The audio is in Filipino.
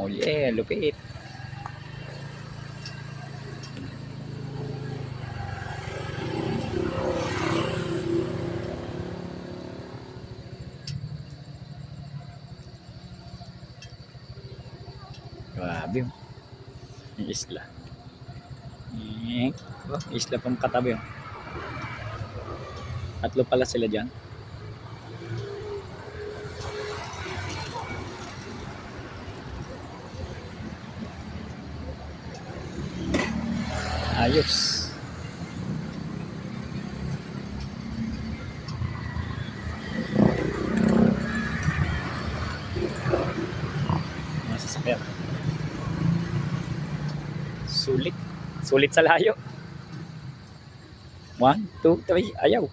Oh yeah, lupit. Grabe oh. Yung isla. Oh, isla pang katabi oh. Tatlo pala sila dyan. Ayos. Mga sasakyan. Sulit. Sulit sa layo. 1, 2, 3, ayaw.